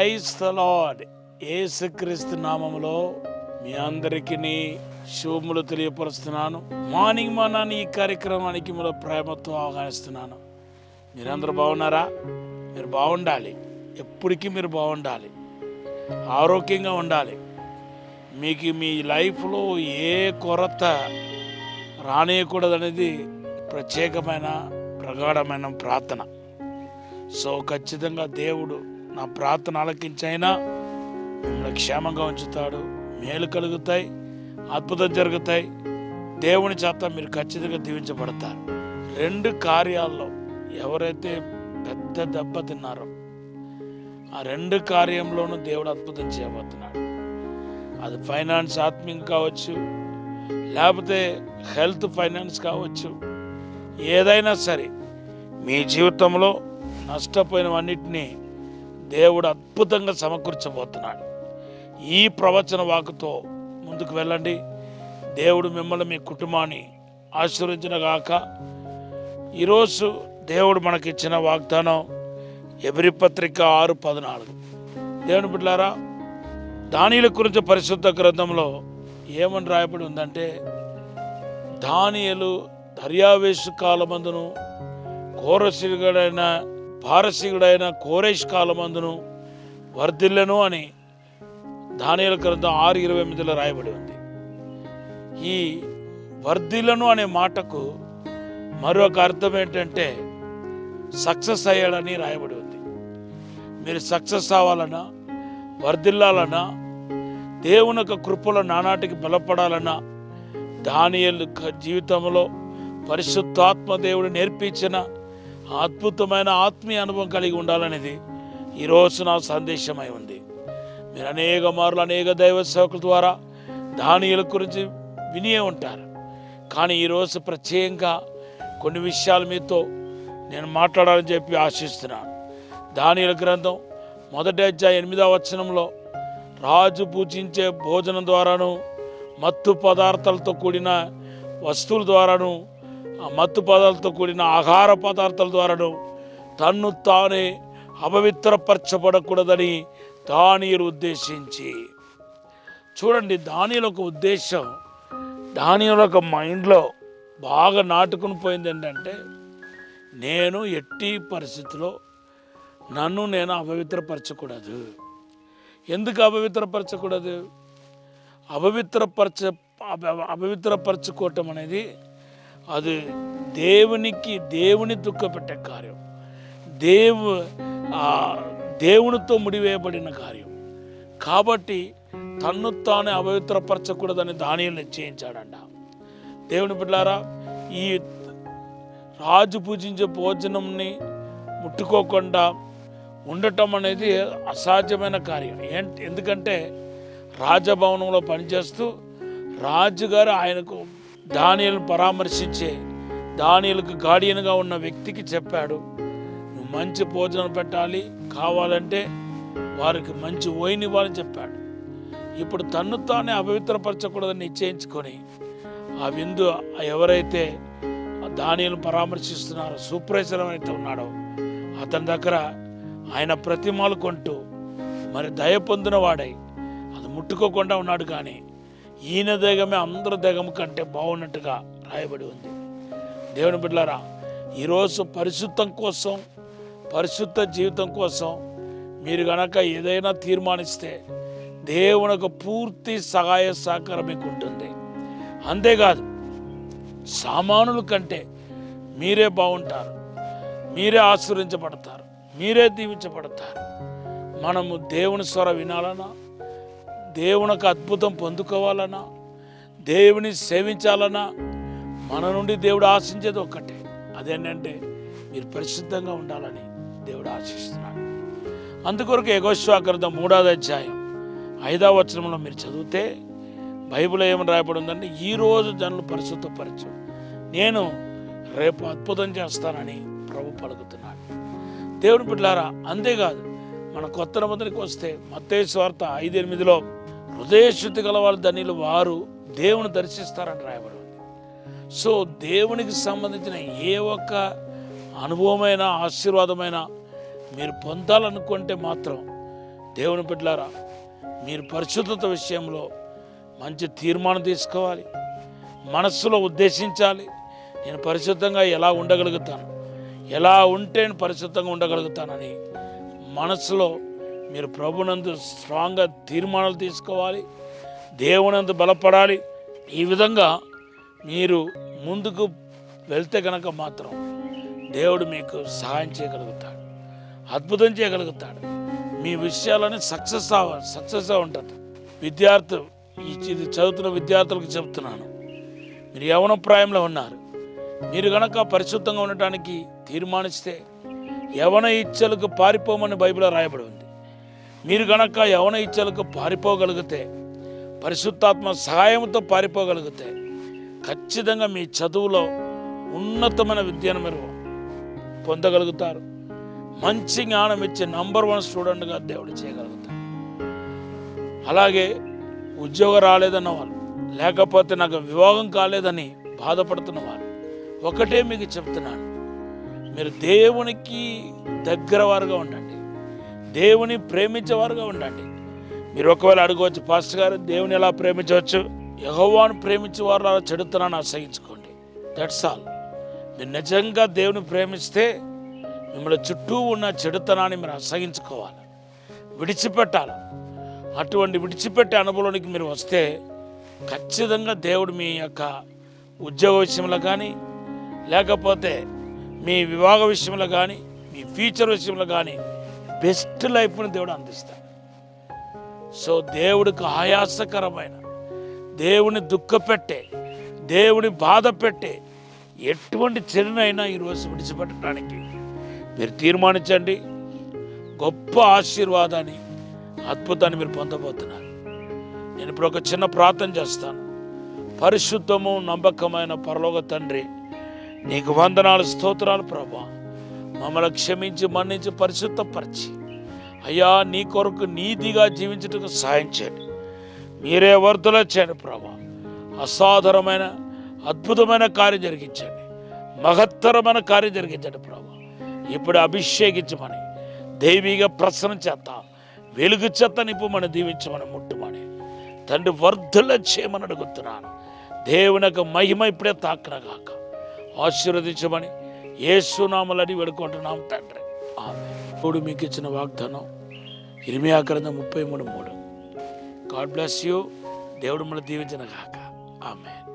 Praise the lord. యేసుక్రీస్తు నామములో మీ అందరికీ శుభములు తెలియపరుస్తున్నాను. మార్నింగ్ మన్నాన్ని ఈ కార్యక్రమానికి మీరు ప్రేమతో ఆహ్వానిస్తున్నాను. మీరందరూ బాగున్నారా? మీరు బాగుండాలి, ఎప్పటికీ మీరు బాగుండాలి, ఆరోగ్యంగా ఉండాలి. మీకు మీ లైఫ్లో ఏ కొరత రానియకూడదనేది ప్రత్యేకమైన ప్రగాఢమైన ప్రార్థన. సో ఖచ్చితంగా దేవుడు నా ప్రార్థన ఆలకించైనా మిమ్మల్ని క్షేమంగా ఉంచుతాడు. మేలు కలుగుతాయి, అద్భుతం జరుగుతాయి. దేవుని చేత మీరు ఖచ్చితంగా దీవించబడతారు. 2 కార్యాల్లో ఎవరైతే పెద్ద దెబ్బ తిన్నారో ఆ 2 కార్యంలోనూ దేవుడు అద్భుతం చేయబోతున్నాడు. అది ఫైనాన్స్ ఆత్మీయం కావచ్చు, లేకపోతే హెల్త్ ఫైనాన్స్ కావచ్చు. ఏదైనా సరే మీ జీవితంలో నష్టపోయినవన్నిటినీ దేవుడు అద్భుతంగా సమకూర్చబోతున్నాడు. ఈ ప్రవచన వాక్కుతో ముందుకు వెళ్ళండి. దేవుడు మిమ్మల్ని మీ కుటుంబాన్ని ఆశీర్వదించుగాక. ఈరోజు దేవుడు మనకిచ్చిన వాగ్దానం ఎబ్రీ పత్రిక 6:14. దేవుని బిడ్డలారా, దానియేలు గురించి పరిశుద్ధ గ్రంథంలో ఏమని రాయబడి ఉందంటే, దానియేలు దర్యావేషు కాలమందును పారసీకుడైన కోరేష్ కాలమందును వర్ధిల్లెను అని దానియేలు గ్రంథం 6:28 రాయబడి ఉంది. ఈ వర్ధిల్లను అనే మాటకు మరొక అర్థం ఏంటంటే సక్సెస్ అయ్యాడని రాయబడి ఉంది. మీరు సక్సెస్ అవ్వాలన్నా, వర్ధిల్లాలన్నా, దేవుని యొక్క కృపలో నానాటికి బలపడాలన్నా, దానియేలు జీవితంలో పరిశుద్ధాత్మ దేవుడు నేర్పించిన అద్భుతమైన ఆత్మీయ అనుభవం కలిగి ఉండాలనేది ఈరోజు నా సందేశమై ఉంది. మీరు అనేక మార్లు అనేక దైవ సేవకుల ద్వారా దానియేలు గురించి వినియే ఉంటారు. కానీ ఈరోజు ప్రత్యేకంగా కొన్ని విషయాలు మీతో నేను మాట్లాడాలని చెప్పి ఆశిస్తున్నాను. దానియేలు గ్రంథం 1వ అధ్యాయం 8వ వచనంలో, రాజు పూజించే భోజనం ద్వారాను, మత్తు పదార్థాలతో కూడిన వస్తువుల ద్వారాను, మత్తు పదార్థాలతో కూడిన ఆహార పదార్థాల ద్వారాను తన్ను తానే అపవిత్రపరచబడకూడదని దానియేలు ఉద్దేశించి. చూడండి, దానియేలు ఒక ఉద్దేశం, దానియేలు ఒక మైండ్లో బాగా నాటుకుని పోయింది ఏంటంటే, నేను ఎట్టి పరిస్థితిలో నన్ను నేను అపవిత్రపరచకూడదు. ఎందుకు అపవిత్రపరచకూడదు? అపవిత్రపరచుకోవటం అనేది అది దేవుని దుఃఖపెట్టే కార్యం, దేవునితో ముడివేయబడిన కార్యం. కాబట్టి తన్ను తానే అపవిత్రపరచకూడదని దానియేలు నిశ్చయించాడంట. దేవుని బిడ్డలారా, ఈ రాజు పూజించే భోజనంని ముట్టుకోకుండా ఉండటం అనేది అసాధ్యమైన కార్యం. ఎందుకంటే రాజభవనంలో పనిచేస్తూ రాజుగారు ఆయనకు దానియేలును పరామర్శించే దానియేలుకు గార్డియన్గా ఉన్న వ్యక్తికి చెప్పాడు, నువ్వు మంచి భోజనం పెట్టాలి, కావాలంటే వారికి మంచి వైన్ ఇవ్వాలని చెప్పాడు. ఇప్పుడు తన్ను తానే అపవిత్రపరచకూడదని నిశ్చయించుకొని ఆ విందు ఎవరైతే దానియేలును పరామర్శిస్తున్నారో, సూపర్వైజర్ అయితే ఉన్నాడో అతని దగ్గర ఆయన ప్రతిమలు కొంటూ మరి దయ పొందిన వాడై అది ముట్టుకోకుండా ఉన్నాడు. కానీ ఈయన దేగమే అందరి దేగం కంటే బాగున్నట్టుగా రాయబడి ఉంది. దేవుని బిడ్డలారా, ఈరోజు పరిశుద్ధం కోసం, పరిశుద్ధ జీవితం కోసం మీరు గనక ఏదైనా తీర్మానిస్తే దేవునికి పూర్తి సహాయ సహకారం మీకు ఉంటుంది. అంతేకాదు, సామానుల కంటే మీరే బాగుంటారు, మీరే ఆశీర్వదించబడతారు, మీరే దీవించబడతారు. మనము దేవుని స్వర వినాలన్నా, దేవునికి అద్భుతం పొందుకోవాలన్నా, దేవుని సేవించాలన్నా మన నుండి దేవుడు ఆశించేది ఒక్కటే, అదేంటంటే మీరు పరిశుద్ధంగా ఉండాలని దేవుడు ఆశిస్తున్నాడు. అందుకొరకు యెహోషువ గ్రంథం 3వ అధ్యాయం 5వ వచనంలో మీరు చదివితే బైబిల్లో ఏమని రాయబడి ఉందంటే, ఈరోజు జనులు పరిశుద్ధపరచు, నేను రేపు అద్భుతం చేస్తానని ప్రభు పలుకుతున్నాడు. దేవుని బిడ్డలారా, అంతేకాదు మన కొత్త నిబంధనకి వస్తే మత్తయి సువార్త 5:8లో హృదయశుద్ధి గల వారు ధన్యులు, వారు దేవుని దర్శిస్తారని రాయబడి ఉంది. సో దేవునికి సంబంధించిన ఏ ఒక్క అనుభవమైన ఆశీర్వాదమైన మీరు పొందాలనుకుంటే మాత్రం దేవుని బిడ్డలారా, మీరు పరిశుద్ధత విషయంలో మంచి తీర్మానం తీసుకోవాలి. మనస్సులో ఉద్దేశించాలి, నేను పరిశుద్ధంగా ఎలా ఉండగలుగుతాను, ఎలా ఉంటే నేను పరిశుద్ధంగా ఉండగలుగుతానని మనసులో మీరు ప్రభునందు స్ట్రాంగ్గా తీర్మానాలు తీసుకోవాలి. దేవునందు బలపడాలి. ఈ విధంగా మీరు ముందుకు వెళ్తే కనుక మాత్రం దేవుడు మీకు సహాయం చేయగలుగుతాడు, అద్భుతం చేయగలుగుతాడు. మీ విషయాలని సక్సెస్ ఉంటుంది. విద్యార్థులు, ఇది చదువుతున్న విద్యార్థులకు చెప్తున్నాను, మీరు యవ్వన ప్రాయంలో ఉన్నారు. మీరు కనుక పరిశుద్ధంగా ఉండటానికి తీర్మానిస్తే యవ్వన ఇచ్చలకు పారిపోమని బైబిల్లో రాయబడి ఉంది. మీరు కనుక యవ్వన ఇచ్చలకు పారిపోగలిగితే, పరిశుద్ధాత్మ సహాయంతో పారిపోగలిగితే ఖచ్చితంగా మీ చదువులో ఉన్నతమైన విద్యను మీరు పొందగలుగుతారు. మంచి జ్ఞానం ఇచ్చే నంబర్ 1 స్టూడెంట్గా దేవుడు చేయగలుగుతారు. అలాగే ఉద్యోగం రాలేదన్న వాళ్ళు, లేకపోతే నాకు వివాహం కాలేదని బాధపడుతున్న వాళ్ళు, ఒకటే మీకు చెప్తున్నాను, మీరు దేవునికి దగ్గర వారుగా ఉండండి, దేవుని ప్రేమించేవారుగా ఉండండి. మీరు ఒకవేళ అడగవచ్చు, పాస్టర్ గారు దేవుని ఎలా ప్రేమించవచ్చు? యెహోవాను ప్రేమించే వారు అలా చెడుతనాన్ని అసహించుకోండి. That's all. మీరు నిజంగా దేవుని ప్రేమిస్తే మిమ్మల్ని చుట్టూ ఉన్న చెడుతనాన్ని మీరు అసహించుకోవాలి, విడిచిపెట్టాలి. అటువంటి విడిచిపెట్టే అనుభవంలోనికి మీరు వస్తే ఖచ్చితంగా దేవుడు మీ యొక్క ఉద్యోగ విషయంలో కానీ, లేకపోతే మీ వివాహ విషయంలో కానీ, మీ ఫ్యూచర్ విషయంలో కానీ బెస్ట్ లైఫ్ని దేవుడు అందిస్తాడు. సో దేవుడికి ఆయాసకరమైన, దేవుని దుఃఖపెట్టే, దేవుని బాధ పెట్టే ఎటువంటి చెడునైనా ఈరోజు విడిచిపెట్టడానికి మీరు తీర్మానించండి. గొప్ప ఆశీర్వాదాన్ని, అద్భుతాన్ని మీరు పొందబోతున్నారు. నేను ఇప్పుడు ఒక చిన్న ప్రార్థన చేస్తాను. పరిశుద్ధము నమ్మకమైన పరలోక తండ్రి, నీకు వందనాలు, స్తోత్రాలు ప్రభా. మమ్మల్ని క్షమించి, మన్నించి, పరిశుద్ధపరిచి అయ్యా నీ కొరకు నీతిగా జీవించుటకు సహాయం చేయండి. మీరే వర్ధల చేయండి ప్రభా. అసాధారణమైన అద్భుతమైన కార్యం జరిగించండి, మహత్తరమైన కార్యం జరిగించండి ప్రభా. ఇప్పుడు అభిషేకించమని, దైవిక ప్రసన్న చేత, వెలుగు చేత నింపమని, దీవించమని, ముట్టుమని తండ్రి వర్ధల చేయమని అడుగుతున్నాను. దేవుని యొక్క మహిమ ఇప్పుడే తాకనగాక, ఆశీర్వదించమని యేసునామములో వేడుకుంటున్నాం తండ్రి, ఆమేన్. ఇప్పుడు మీకు ఇచ్చిన వాగ్దానం ఇర్మియా గ్రంథం 33:3. God bless you. దేవుడు మనల్ని దీవించిన గాక. ఆమేన్.